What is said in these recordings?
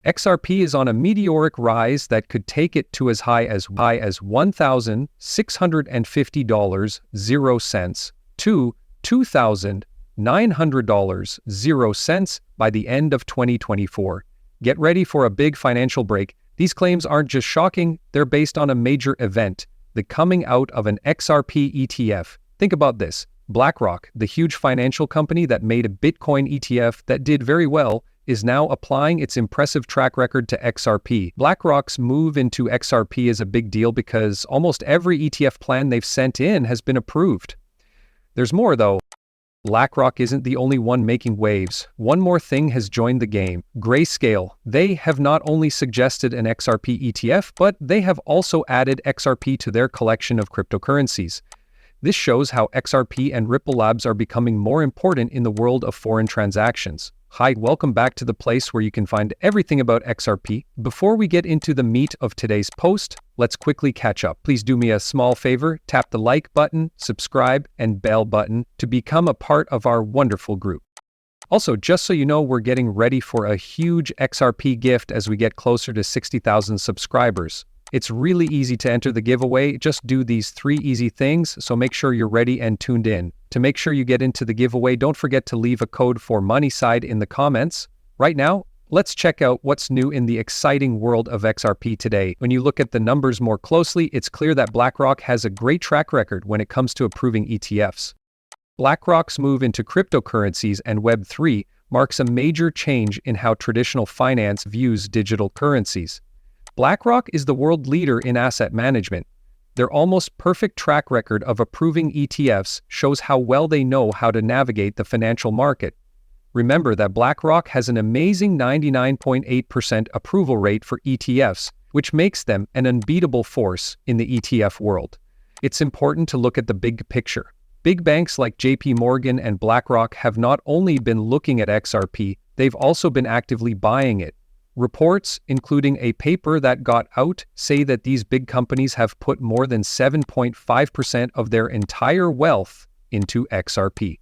XRP is on a meteoric rise that could take it to as high as $1,650.00 to $2,900.00 by the end of 2024. Get ready for a big financial break. These claims aren't just shocking, they're based on a major event, the coming out of an XRP ETF. Think about this. BlackRock, the huge financial company that made a Bitcoin ETF that did very well, is now applying its impressive track record to XRP. BlackRock's move into XRP is a big deal because almost every ETF plan they've sent in has been approved. There's more though. BlackRock isn't the only one making waves. One more thing has joined the game. Grayscale. They have not only suggested an XRP ETF, but they have also added XRP to their collection of cryptocurrencies. This shows how XRP and Ripple Labs are becoming more important in the world of foreign transactions. Hi, welcome back to the place where you can find everything about XRP. Before we get into the meat of today's post, let's quickly catch up. Please do me a small favor, tap the like button, subscribe, and bell button to become a part of our wonderful group. Also, just so you know, we're getting ready for a huge XRP gift as we get closer to 60,000 subscribers. It's really easy to enter the giveaway. Just do these 3 easy things, so make sure you're ready and tuned in. To make sure you get into the giveaway, don't forget to leave a code for MoneySide in the comments. Right now, let's check out what's new in the exciting world of XRP today. When you look at the numbers more closely, it's clear that BlackRock has a great track record when it comes to approving ETFs. BlackRock's move into cryptocurrencies and Web3 marks a major change in how traditional finance views digital currencies. BlackRock is the world leader in asset management. Their almost perfect track record of approving ETFs shows how well they know how to navigate the financial market. Remember that BlackRock has an amazing 99.8% approval rate for ETFs, which makes them an unbeatable force in the ETF world. It's important to look at the big picture. Big banks like JP Morgan and BlackRock have not only been looking at XRP, they've also been actively buying it. Reports, including a paper that got out, say that these big companies have put more than 7.5% of their entire wealth into XRP.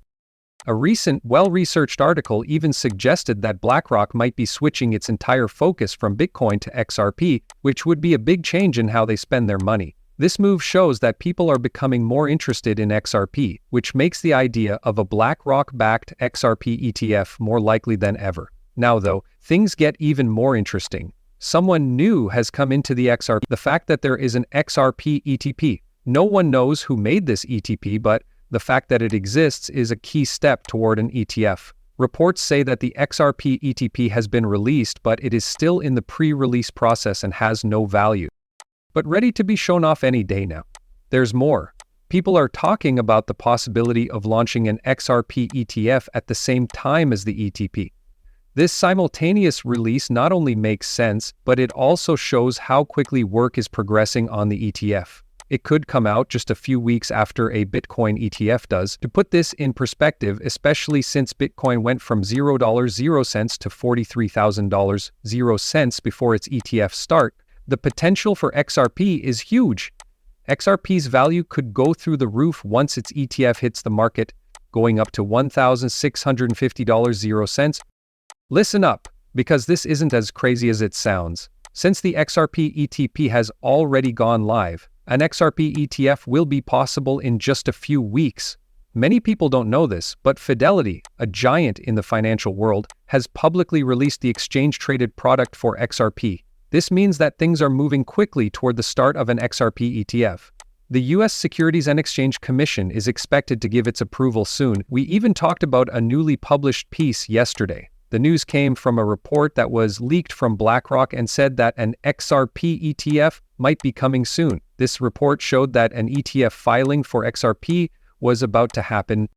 A recent, well-researched article even suggested that BlackRock might be switching its entire focus from Bitcoin to XRP, which would be a big change in how they spend their money. This move shows that people are becoming more interested in XRP, which makes the idea of a BlackRock-backed XRP ETF more likely than ever. Now though, things get even more interesting. Someone new has come into the XRP. The fact that there is an XRP ETP. No one knows who made this ETP, but the fact that it exists is a key step toward an ETF. Reports say that the XRP ETP has been released, but it is still in the pre-release process and has no value. But ready to be shown off any day now. There's more. People are talking about the possibility of launching an XRP ETF at the same time as the ETP. This simultaneous release not only makes sense, but it also shows how quickly work is progressing on the ETF. It could come out just a few weeks after a Bitcoin ETF does. To put this in perspective, especially since Bitcoin went from $0.00 to $43,000 before its ETF start, the potential for XRP is huge. XRP's value could go through the roof once its ETF hits the market, going up to $1,650.00. Listen up, because this isn't as crazy as it sounds. Since the XRP ETP has already gone live, an XRP ETF will be possible in just a few weeks. Many people don't know this, but Fidelity, a giant in the financial world, has publicly released the exchange-traded product for XRP. This means that things are moving quickly toward the start of an XRP ETF. The U.S. Securities and Exchange Commission is expected to give its approval soon. We even talked about a newly published piece yesterday. The news came from a report that was leaked from BlackRock and said that an XRP ETF might be coming soon. This report showed that an ETF filing for XRP was about to happen.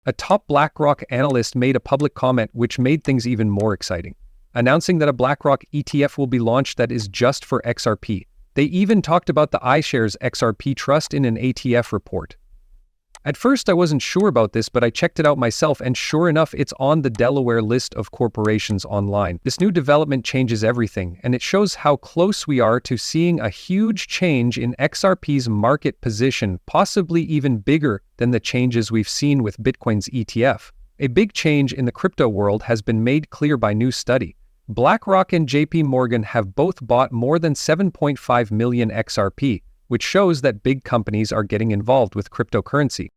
A top BlackRock analyst made a public comment which made things even more exciting, announcing that a BlackRock ETF will be launched that is just for XRP. They even talked about the iShares XRP Trust in an ATF report. At first I wasn't sure about this, but I checked it out myself, and sure enough, it's on the Delaware list of corporations online. This new development changes everything, and it shows how close we are to seeing a huge change in XRP's market position, possibly even bigger than the changes we've seen with Bitcoin's ETF. A big change in the crypto world has been made clear by new study. BlackRock and JP Morgan have both bought more than 7.5 million XRP, which shows that big companies are getting involved with cryptocurrency.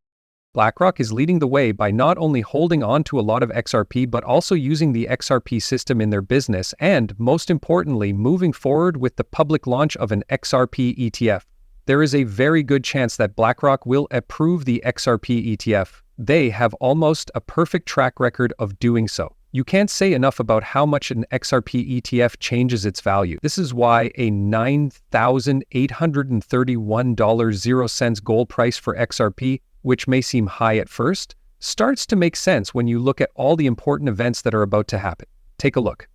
BlackRock is leading the way by not only holding on to a lot of XRP but also using the XRP system in their business and, most importantly, moving forward with the public launch of an XRP ETF. There is a very good chance that BlackRock will approve the XRP ETF. They have almost a perfect track record of doing so. You can't say enough about how much an XRP ETF changes its value. This is why a $9,831.00 gold price for XRP, which may seem high at first, starts to make sense when you look at all the important events that are about to happen. Take a look.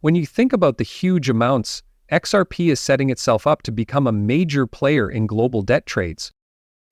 When you think about the huge amounts, XRP is setting itself up to become a major player in global debt trades.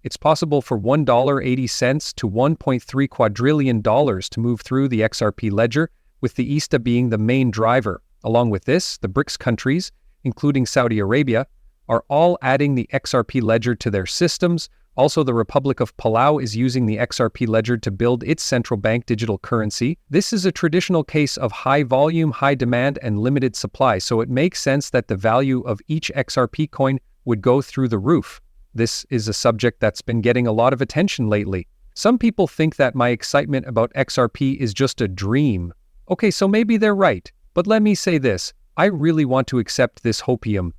It's possible for $1.80 to $1.3 quadrillion to move through the XRP ledger, with the ISTA being the main driver. Along with this, the BRICS countries, including Saudi Arabia, are all adding the XRP ledger to their systems. Also, the Republic of Palau is using the XRP ledger to build its central bank digital currency. This is a traditional case of high volume, high demand, and limited supply, so it makes sense that the value of each XRP coin would go through the roof. This is a subject that's been getting a lot of attention lately. Some people think that my excitement about XRP is just a dream. Okay, so maybe they're right, but let me say this. I really want to accept this hopium.